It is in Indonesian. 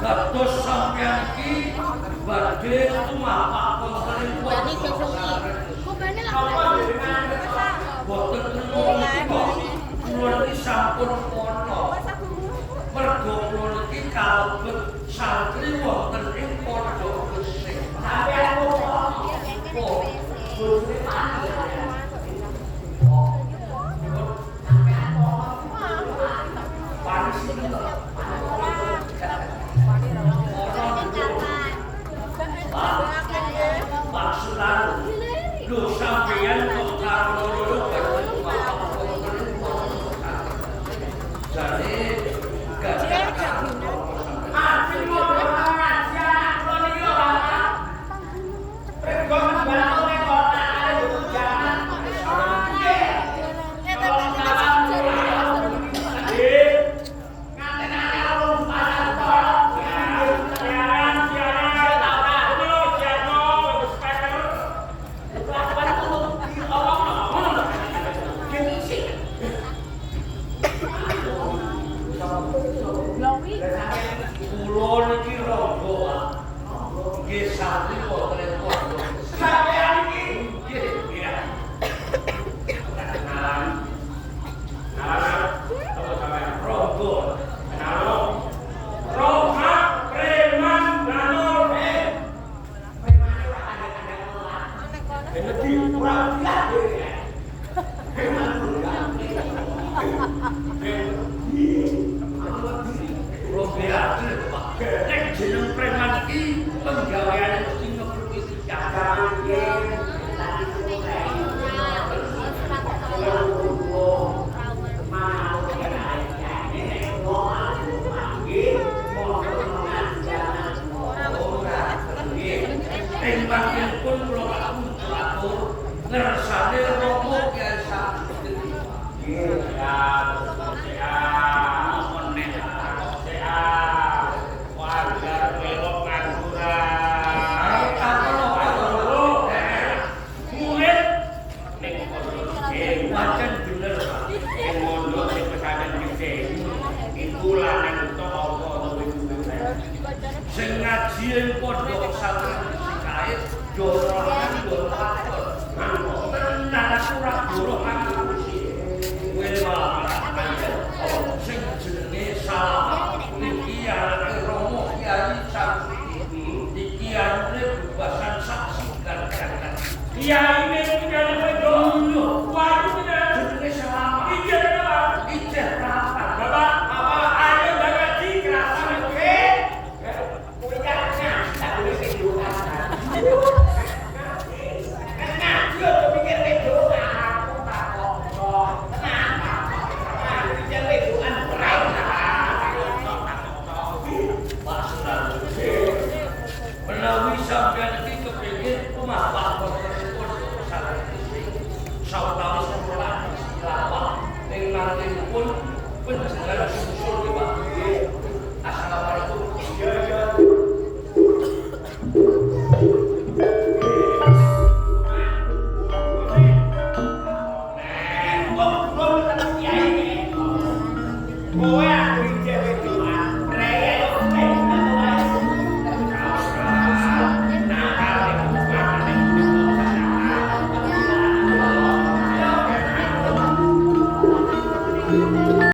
Terus sampeyan iki badhe tumapak wonten ing boten kula niki sampun ana. Mergo kula niki kalebet santri wonten ing pondok Gresik. Sampeyan Lho sampeyan kok karo loro jane gak ati ora aja kok niki ora rego mbalane kok ayo jangan Kulo niki rogo nggih santri wonten pondok. Sampeyan iki nggih ya. Apa sampeyan rogo? Roha preman danur premane ora ada. Dadi ora nek jeneng preman iki penggaweane mesti ngepruki jagat pun kula atur ngersane romo biasa sing ngaji ing pondok santri kae jorokan jorokan tenan ora jorokan kowe malah sing jenenge salah iki arek romo kiai santri iki arep bebasan saksi kan kiai nek kene dulu waduh jenenge salah iki adalah ijazah bapak ayo ngaji kerasan oke. Menawi sampeyan iki kepengin omah sawetawis kula lawak ning nantenipun panjenengan susul nggih Pak. Assalamualaikum. Iya. Kowe aku iki